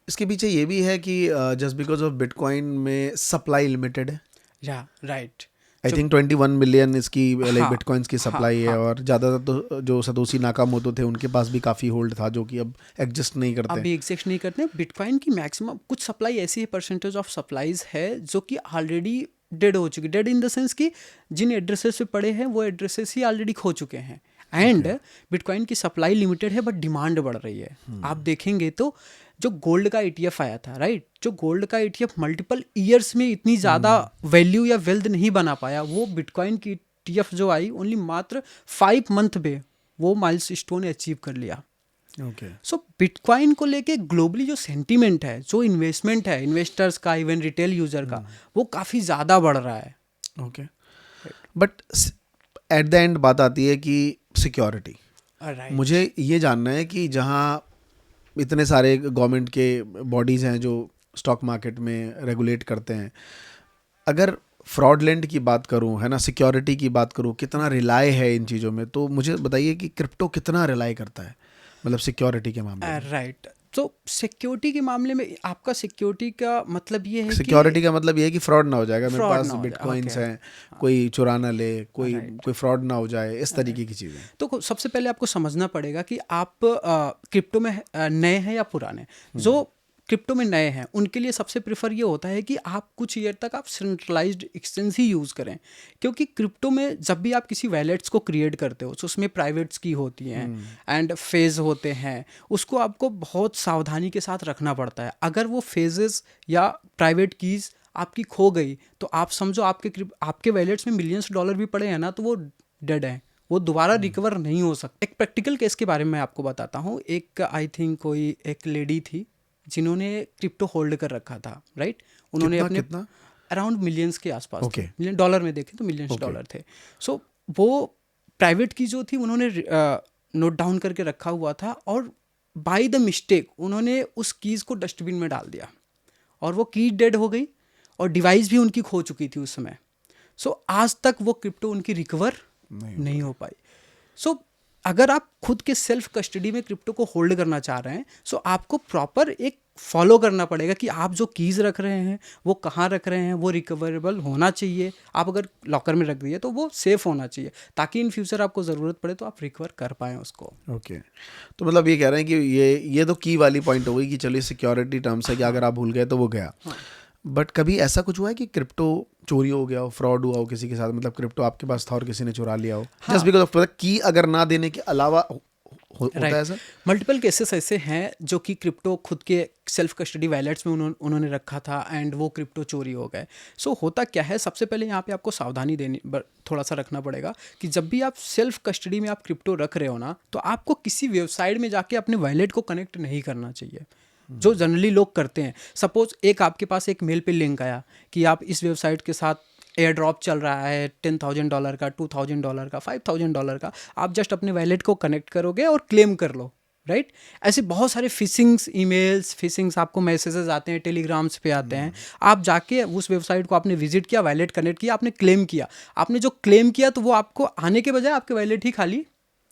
इसके पीछे ये भी है कि जस्ट बिकॉज ऑफ बिटकॉइन में सप्लाई लिमिटेड है। या राइट, आई थिंक 21 मिलियन इसकी लाइक हाँ, बिटकॉइंस की सप्लाई है, और ज़्यादातर तो जो सतोशी नाकामोटो थे उनके पास भी काफ़ी होल्ड था, जो कि अब एग्जिस्ट नहीं करते। अभी एग्जिस्ट नहीं करते। बिटकॉइन की मैक्सिमम कुछ सप्लाई ऐसी है, परसेंटेज ऑफ सप्लाईज है जो कि ऑलरेडी डेड हो चुकी, डेड इन द सेंस कि जिन एड्रेसेस पे पड़े हैं वो एड्रेसेस ही ऑलरेडी खो चुके हैं। एंड बिटकॉइन की सप्लाई लिमिटेड है बट डिमांड बढ़ रही है। आप देखेंगे तो जो गोल्ड का ETF आया था, राइट, जो गोल्ड का ETF मल्टीपल ईयर्स में इतनी ज़्यादा वैल्यू या वेल्थ नहीं बना पाया, वो बिटकॉइन की ETF जो आई ओनली मात्र 5 मंथ में वो माइलस्टोन अचीव कर लिया। ओके, सो बिटकॉइन को लेके ग्लोबली जो सेंटीमेंट है, जो इन्वेस्टमेंट है इन्वेस्टर्स का, इवन रिटेल यूजर का, वो काफ़ी ज़्यादा बढ़ रहा है। Okay, but at the end बात आती है कि सिक्योरिटी। मुझे ये जानना है कि जहाँ इतने सारे गवर्नमेंट के बॉडीज़ हैं जो स्टॉक मार्केट में रेगुलेट करते हैं, अगर फ्रॉडलेंट की बात करूं, है ना, सिक्योरिटी की बात करूं, कितना रिलाय है इन चीज़ों में, तो मुझे बताइए कि क्रिप्टो कितना रिलाय करता है, मतलब सिक्योरिटी के मामले में? राइट, तो सिक्योरिटी के मामले में आपका सिक्योरिटी का मतलब ये है सिक्योरिटी का मतलब ये है कि फ्रॉड ना हो जाएगा, मेरे fraud पास ना हो जाए, बिटकॉइंस okay. हैं, कोई चुरा ना ले, कोई फ्रॉड ना हो जाए, इस तरीके की चीज़ें। तो सबसे पहले आपको समझना पड़ेगा कि आप क्रिप्टो में नए हैं या पुराने। जो क्रिप्टो में नए हैं उनके लिए सबसे प्रेफर ये होता है कि आप कुछ ईयर तक आप सेंट्रलाइज्ड एक्सचेंज ही यूज़ करें, क्योंकि क्रिप्टो में जब भी आप किसी वैलेट्स को क्रिएट करते हो तो उसमें प्राइवेट्स की होती हैं एंड फेज होते हैं, उसको आपको बहुत सावधानी के साथ रखना पड़ता है। अगर वो फेजेस या प्राइवेट कीज़ आपकी खो गई तो आप समझो आपके वैलेट्स में मिलियंस डॉलर भी पड़े हैं ना, तो वो डेड हैं, वो दोबारा रिकवर नहीं हो सकता। एक प्रैक्टिकल केस के बारे में आपको बताता हूँ। एक आई थिंक कोई एक लेडी थी जिन्होंने क्रिप्टो होल्ड कर रखा था, राइट। उन्होंने अपने अराउंड मिलियंस के आसपास थे, मिलियन डॉलर में देखें तो मिलियंस डॉलर थे। सो वो प्राइवेट की जो थी उन्होंने नोट डाउन करके रखा हुआ था, और बाय द मिस्टेक उन्होंने उस कीज़ को डस्टबिन में डाल दिया और वो की डेड हो गई और डिवाइस भी उनकी खो चुकी थी उस समय। सो आज तक वो क्रिप्टो उनकी रिकवर नहीं हो पाई। सो अगर आप खुद के सेल्फ कस्टडी में क्रिप्टो को होल्ड करना चाह रहे हैं, सो आपको प्रॉपर एक फॉलो करना पड़ेगा कि आप जो कीज़ रख रहे हैं वो कहाँ रख रहे हैं, वो रिकवरेबल होना चाहिए। आप अगर लॉकर में रख दिए तो वो सेफ होना चाहिए, ताकि इन फ्यूचर आपको ज़रूरत पड़े तो आप रिकवर कर पाएँ उसको। ओके, तो मतलब ये कह रहे हैं कि ये तो की वाली पॉइंट हो गई कि चलिए सिक्योरिटी टर्म्स है कि अगर आप भूल गए तो वो गया। बट कभी ऐसा कुछ हुआ है कि क्रिप्टो चोरी हो गया हो, फ्रॉड हुआ हो किसी के साथ, मतलब क्रिप्टो आपके पास था और किसी ने चुरा लिया हो, जस्ट बिकॉज ऑफ की अगर ना देने के अलावा होता है सर? मल्टीपल केसेस ऐसे हैं जो कि क्रिप्टो खुद के सेल्फ कस्टडी वैलेट्स में उन्होंने रखा था एंड वो क्रिप्टो चोरी हो गए। सो होता क्या है, सबसे पहले यहाँ पे आपको सावधानी देनी थोड़ा सा रखना पड़ेगा कि जब भी आप सेल्फ कस्टडी में आप क्रिप्टो रख रहे हो ना, तो आपको किसी वेबसाइट में जाके अपने वैलेट को कनेक्ट नहीं करना चाहिए, जो जनरली लोग करते हैं। सपोज एक आपके पास एक मेल पे लिंक आया कि आप इस वेबसाइट के साथ एयर ड्रॉप चल रहा है $10,000 का, $2,000 का, $5,000 का, आप जस्ट अपने वैलेट को कनेक्ट करोगे और क्लेम कर लो, राइट। ऐसे बहुत सारे फिशिंग्स ईमेल्स, फिशिंग्स आपको मैसेजेस आते हैं, टेलीग्राम्स पे आते हैं। आप जाके उस वेबसाइट को आपने विजिट किया, वैलेट कनेक्ट किया, आपने क्लेम किया, आपने जो क्लेम किया तो वो आपको आने के बजाय आपके वैलेट ही खाली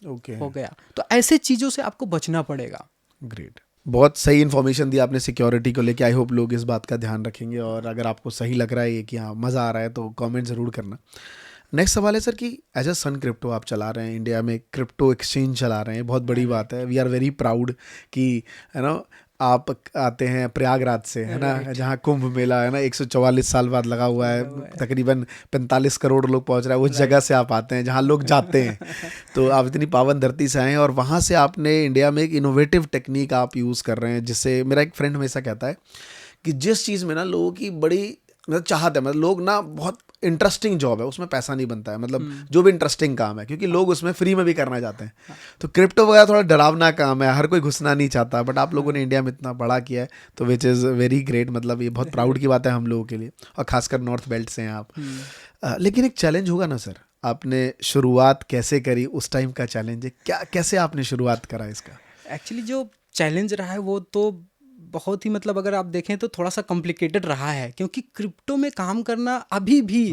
हो गया। तो ऐसे चीज़ों से आपको बचना पड़ेगा। ग्रेट। बहुत सही इन्फॉर्मेशन दी आपने सिक्योरिटी को लेके। आई होप लोग इस बात का ध्यान रखेंगे, और अगर आपको सही लग रहा है ये कि हाँ मज़ा आ रहा है तो कमेंट ज़रूर करना। नेक्स्ट सवाल है सर कि एज अ सन क्रिप्टो आप चला रहे हैं, इंडिया में क्रिप्टो एक्सचेंज चला रहे हैं, बहुत बड़ी बात है। वी आर वेरी प्राउड कि है ना आप आते हैं प्रयागराज से, है ना, जहाँ कुंभ मेला है ना 144 साल बाद लगा हुआ है, तकरीबन 45 करोड़ लोग पहुँच रहा है, उस जगह से आप आते हैं जहाँ लोग जाते हैं। तो आप इतनी पावन धरती से आए हैं, और वहाँ से आपने इंडिया में एक इनोवेटिव टेक्निक आप यूज़ कर रहे हैं, जिससे मेरा एक फ्रेंड हमेशा कहता है कि जिस चीज़ में ना लोगों की बड़ी मतलब चाहते हैं, मतलब लोग ना बहुत इंटरेस्टिंग जॉब है उसमें पैसा नहीं बनता है, मतलब जो भी इंटरेस्टिंग काम है, क्योंकि लोग उसमें फ्री में भी करना चाहते हैं। तो क्रिप्टो वगैरह थोड़ा डरावना काम है, हर कोई घुसना नहीं चाहता, बट आप लोगों ने इंडिया में इतना बड़ा किया है, तो विच इज़ वेरी ग्रेट। मतलब ये बहुत प्राउड की बात है हम लोगों के लिए, और खासकर नॉर्थ बेल्ट से हैं आप। लेकिन एक चैलेंज होगा ना सर, आपने शुरुआत कैसे करी, उस टाइम का चैलेंज है क्या, कैसे आपने शुरुआत करा इसका? एक्चुअली जो चैलेंज रहा है वो तो बहुत ही मतलब अगर आप देखें तो थोड़ा सा कॉम्प्लिकेटेड रहा है, क्योंकि क्रिप्टो में काम करना अभी भी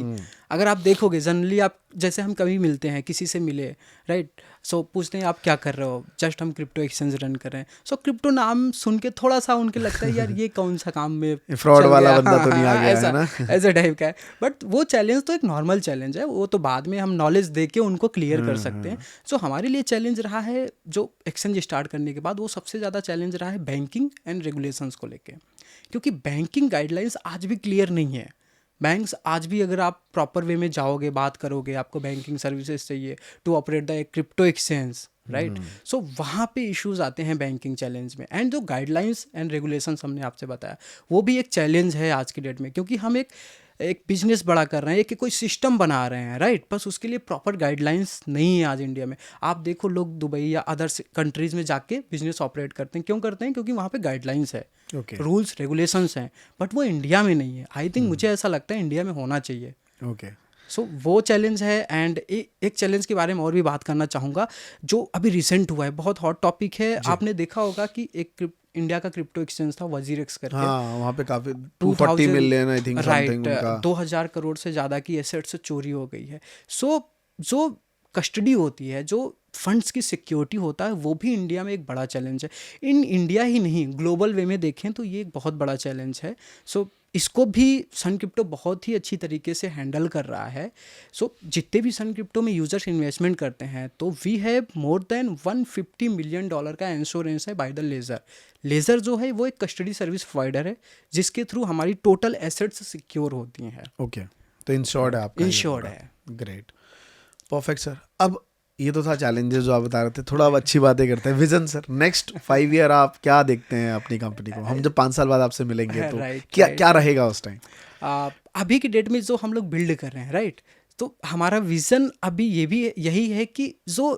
अगर आप देखोगे जनरली, आप जैसे हम कभी मिलते हैं किसी से मिले राइट, सो पूछते हैं आप क्या कर रहे हो, जस्ट हम क्रिप्टो एक्सचेंज रन कर रहे हैं। सो क्रिप्टो नाम सुन के थोड़ा सा उनके लगता है यार ये कौन सा काम में फ्रॉड वाला बंदा तो नहीं आ गया ऐसा, है ना? ऐसा टाइप का है। बट वो चैलेंज तो एक नॉर्मल चैलेंज है, वो तो बाद में हम नॉलेज दे के उनको क्लियर कर सकते हैं। सो हमारे लिए चैलेंज रहा है जो एक्सचेंज स्टार्ट करने के बाद, वो सबसे ज़्यादा चैलेंज रहा है बैंकिंग एंड रेगुलेशंस को लेके, क्योंकि बैंकिंग गाइडलाइंस आज भी क्लियर नहीं है। बैंक्स आज भी अगर आप प्रॉपर वे में जाओगे, बात करोगे, आपको बैंकिंग सर्विसेज चाहिए to operate the crypto exchange right, so वहाँ पे इश्यूज आते हैं बैंकिंग चैलेंज में। एंड जो गाइडलाइंस एंड रेगुलेशंस हमने आपसे बताया वो भी एक चैलेंज है आज की डेट में, क्योंकि हम एक बिजनेस बड़ा कर रहे हैं, एक कोई सिस्टम बना रहे हैं राइट, बस उसके लिए प्रॉपर गाइडलाइंस नहीं है आज इंडिया में। आप देखो लोग दुबई या अदर कंट्रीज़ में जाके बिजनेस ऑपरेट करते हैं, क्यों करते हैं? क्योंकि वहाँ पे गाइडलाइंस है, रूल्स रेगुलेशंस हैं, बट वो इंडिया में नहीं है। आई थिंक मुझे ऐसा लगता है इंडिया में होना चाहिए। सो वो चैलेंज है। एंड एक चैलेंज के बारे में और भी बात करना चाहूँगा जो अभी रिसेंट हुआ है, बहुत हॉट टॉपिक है। आपने देखा होगा कि एक इंडिया का क्रिप्टो एक्सचेंज था वजीरेक्स करके, हाँ, वहाँ पे काफी 240 मिलियन आई थिंक समथिंग उनका 2000 करोड़ से ज़्यादा की एसेट्स चोरी हो गई है। सो जो कस्टडी होती है, जो फंड्स की सिक्योरिटी होता है, वो भी इंडिया में एक बड़ा चैलेंज है। इन इंडिया ही नहीं, ग्लोबल वे में देखें तो ये एक बहुत बड़ा चैलेंज है। सो इसको भी सन क्रिप्टो बहुत ही अच्छी तरीके से हैंडल कर रहा है। सो जितने भी सन क्रिप्टो में यूजर्स इन्वेस्टमेंट करते हैं, तो we have more than $150 million का इंश्योरेंस है बाय द लेज़र। लेज़र जो है वो एक कस्टडी सर्विस प्रोवाइडर है, जिसके थ्रू हमारी टोटल एसेट्स सिक्योर होती हैं। ओके, तो इंश्योर्ड है आपका? इंश्योर्ड है। Great, perfect sir. अब ये तो था चैलेंजेस जो आप बता रहे थे, थोड़ा अब अच्छी बातें करते हैं। विजन सर, नेक्स्ट 5 ईयर आप क्या देखते हैं अपनी कंपनी को? हम जब 5 साल बाद आपसे मिलेंगे तो क्या रहेगा उस टाइम? अभी की डेट में जो हम लोग बिल्ड कर रहे हैं राइट, तो हमारा विजन अभी ये भी यही है कि जो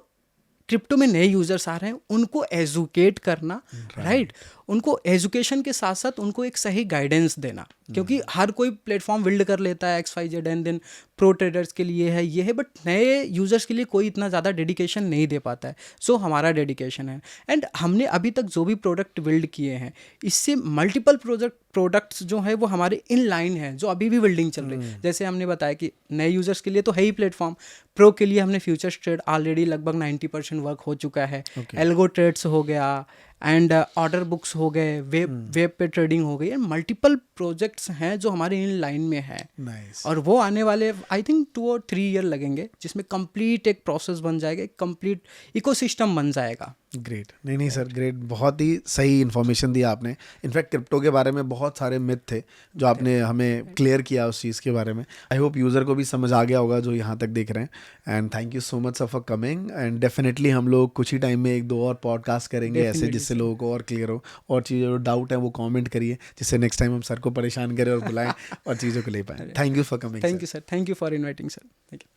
क्रिप्टो में नए यूजर्स आ रहे हैं उनको एजुकेट करना राइट, उनको एजुकेशन के साथ साथ उनको एक सही गाइडेंस देना, क्योंकि हर कोई प्लेटफॉर्म बिल्ड कर लेता है XYZ and then pro traders के लिए है ये है, बट नए यूजर्स के लिए कोई इतना ज़्यादा डेडिकेशन नहीं दे पाता है। सो हमारा डेडिकेशन है। एंड हमने अभी तक जो भी प्रोडक्ट बिल्ड किए हैं, इससे मल्टीपल प्रोडक्ट्स जो है वो हमारे इन लाइन है, जो अभी भी बिल्डिंग चल रही है। जैसे हमने बताया कि नए यूजर्स के लिए तो है ही प्लेटफॉर्म, प्रो के लिए हमने फ्यूचर्स ट्रेड ऑलरेडी लगभग 90% वर्क हो चुका है। एल्गो ट्रेड्स हो गया एंड ऑर्डर बुक्स हो गए, वेब पे ट्रेडिंग हो गई, एंड मल्टीपल प्रोजेक्ट्स हैं जो हमारे इन लाइन में है। और वो आने वाले आई थिंक 2 और 3 ईयर लगेंगे, जिसमें कंप्लीट एक प्रोसेस बन जाएगा, एक कंप्लीट इकोसिस्टम बन जाएगा। ग्रेट, नहीं सर, ग्रेट, बहुत ही सही इन्फॉर्मेशन दिया आपने। इनफैक्ट क्रिप्टो के बारे में बहुत सारे मिथ थे जो आपने हमें क्लियर किया उस चीज़ के बारे में। आई होप यूज़र को भी समझ आ गया होगा जो यहाँ तक देख रहे हैं। And thank you so much sir for coming. And definitely हम लोग कुछ ही टाइम में 1-2 और पॉडकास्ट करेंगे ऐसे, जिससे लोगों को और क्लियर हो, और चीज़ें जो डाउट है वो कॉमेंट करिए, जिससे नेक्स्ट टाइम हम सर को परेशान करें और बुलाएं और चीज़ों को ले पाएँ। Thank you for coming. Thank you sir, thank you for inviting sir. Thank you.